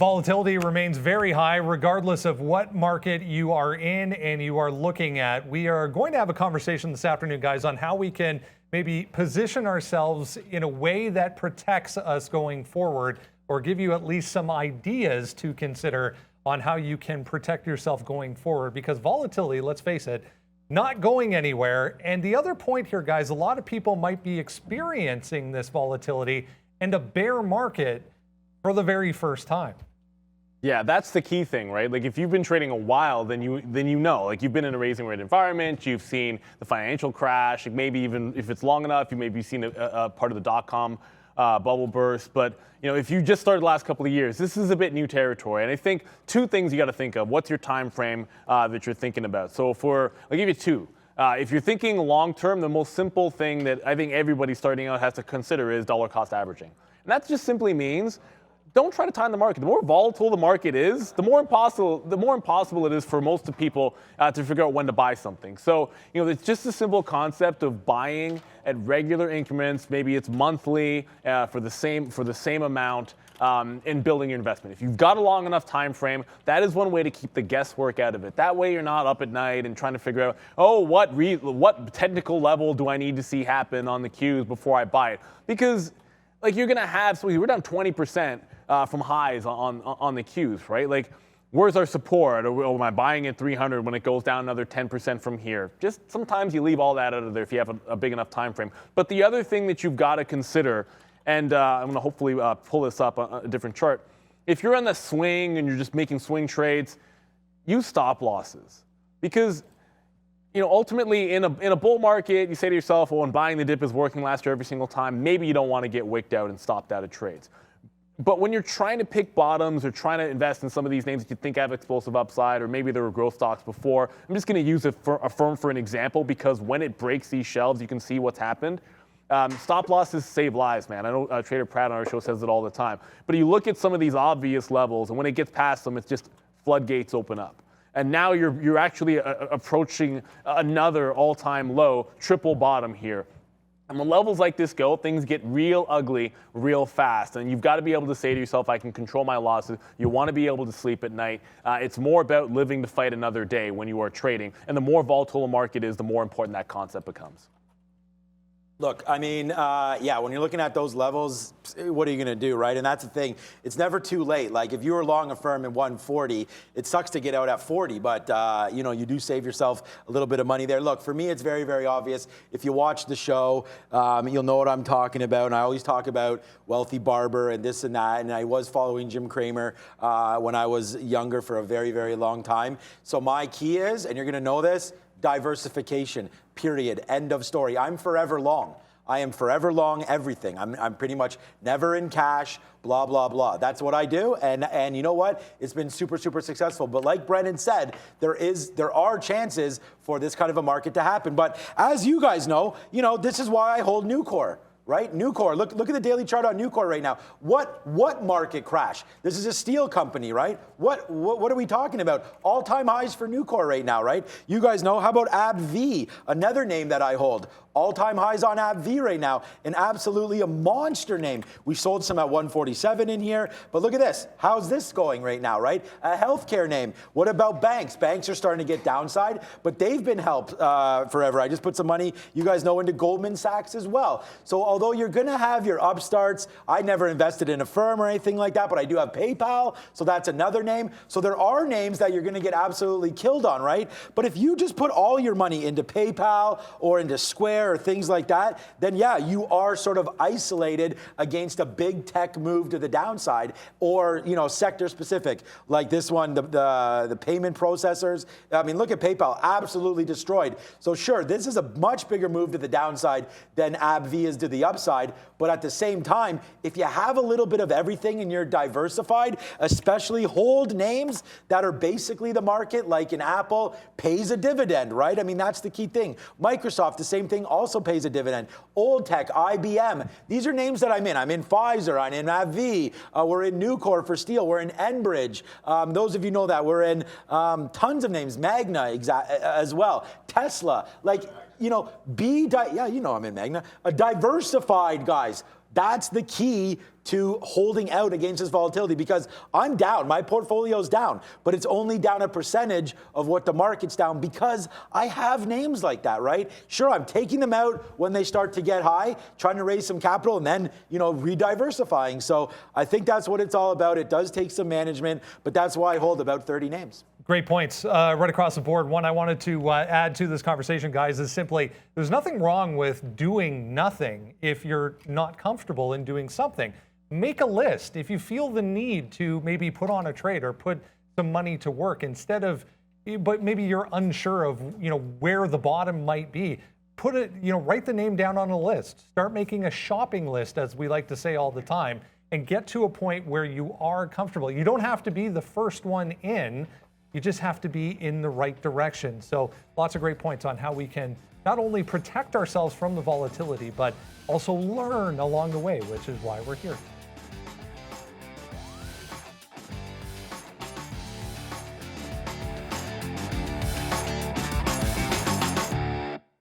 Volatility remains very high regardless of what market you are in and you are looking at. We are going to have a conversation this afternoon, guys, on how we can maybe position ourselves in a way that protects us going forward, or give you at least some ideas to consider on how you can protect yourself going forward, because volatility, let's face it, not going anywhere. And the other point here, guys, a lot of people might be experiencing this volatility and a bear market for the very first time. Yeah, that's the key thing, right? Like if you've been trading a while, then you know, like you've been in a raising rate environment, you've seen the financial crash, like maybe even if it's long enough, you maybe seen a part of the dot-com bubble burst. But you know, if you just started the last couple of years, this is a bit new territory. And I think two things you got to think of. What's your time frame that you're thinking about? So I'll give you two. If you're thinking long term, the most simple thing that I think everybody starting out has to consider is dollar cost averaging. And that just simply means don't try to time the market. The more volatile the market is, the more impossible it is for most of people to figure out when to buy something. So, you know, it's just a simple concept of buying at regular increments. Maybe it's monthly for the same amount, and building your investment. If you've got a long enough time frame, that is one way to keep the guesswork out of it. That way, you're not up at night and trying to figure out, oh, what technical level do I need to see happen on the cues before I buy it? Because like you're gonna have, so we're down 20%. From highs on the cues, right? Like, where's our support? Or am I buying at 300 when it goes down another 10% from here? Just sometimes you leave all that out of there if you have a big enough time frame. But the other thing that you've got to consider, and I'm going to hopefully pull this up on a different chart. If you're on the swing and you're just making swing trades, use stop losses, because you know, ultimately in a bull market, you say to yourself, well, when buying the dip is working last year every single time, maybe you don't want to get wicked out and stopped out of trades. But when you're trying to pick bottoms or trying to invest in some of these names that you think have explosive upside, or maybe there were growth stocks before, I'm just going to use a firm for an example, because when it breaks these shelves, you can see what's happened. Stop losses save lives, man. I know Trader Pratt on our show says it all the time. But you look at some of these obvious levels, and when it gets past them, it's just floodgates open up. And now you're actually approaching another all-time low, triple bottom here. And when levels like this go, things get real ugly real fast. And you've got to be able to say to yourself, I can control my losses. You want to be able to sleep at night. It's more about living to fight another day when you are trading. And the more volatile a market is, the more important that concept becomes. Look, I mean, yeah, when you're looking at those levels, what are you going to do, right? And that's the thing. It's never too late. Like, if you were long a firm in 140, it sucks to get out at 40, but, you know, you do save yourself a little bit of money there. Look, for me, it's very, very obvious. If you watch the show, you'll know what I'm talking about. And I always talk about Wealthy Barber and this and that. And I was following Jim Cramer when I was younger for a very, very long time. So my key is, and you're going to know this, diversification, period, end of story. I'm forever long. I am forever long everything. I'm pretty much never in cash, blah, blah, blah. That's what I do, and you know what? It's been super, super successful. But like Brendan said, there are chances for this kind of a market to happen. But as you guys know, this is why I hold Nucor. Right? Nucor, look at the daily chart on Nucor right now. What market crash? This is a steel company, right? What are we talking about? All-time highs for Nucor right now, right? You guys know. How about AbbVie, another name that I hold? All-time highs on AbbVie right now, and absolutely a monster name. We sold some at 147 in here, but look at this. How's this going right now, right? A healthcare name. What about banks? Banks are starting to get downside, but they've been helped forever. I just put some money, you guys know, into Goldman Sachs as well. So although you're going to have your upstarts, I never invested in a firm or anything like that, but I do have PayPal, so that's another name. So there are names that you're going to get absolutely killed on, right? But if you just put all your money into PayPal or into Square or things like that, then yeah, you are sort of isolated against a big tech move to the downside, or sector specific, like this one, the payment processors. I mean, look at PayPal, absolutely destroyed. So sure, this is a much bigger move to the downside than AbbVie is to the upside, but at the same time, if you have a little bit of everything and you're diversified, especially hold names that are basically the market, like an Apple, pays a dividend, right? I mean, that's the key thing. Microsoft, the same thing, also pays a dividend. Old Tech, IBM, these are names that I'm in. I'm in Pfizer, I'm in AbbVie, we're in Nucor for steel, we're in Enbridge. Those of you know that. We're in tons of names, Magna as well, Tesla, like, I'm in Magna. A diversified, guys. That's the key to holding out against this volatility, because I'm down. My portfolio's down, but it's only down a percentage of what the market's down because I have names like that, right? Sure, I'm taking them out when they start to get high, trying to raise some capital, and then, re-diversifying. So I think that's what it's all about. It does take some management, but that's why I hold about 30 names. Great points right across the board. One I wanted to add to this conversation, guys, is simply there's nothing wrong with doing nothing if you're not comfortable in doing something. Make a list. If you feel the need to maybe put on a trade or put some money to work instead of, but maybe you're unsure of, where the bottom might be, put it, write the name down on a list. Start making a shopping list, as we like to say all the time, and get to a point where you are comfortable. You don't have to be the first one in. You just have to be in the right direction. So lots of great points on how we can not only protect ourselves from the volatility, but also learn along the way, which is why we're here.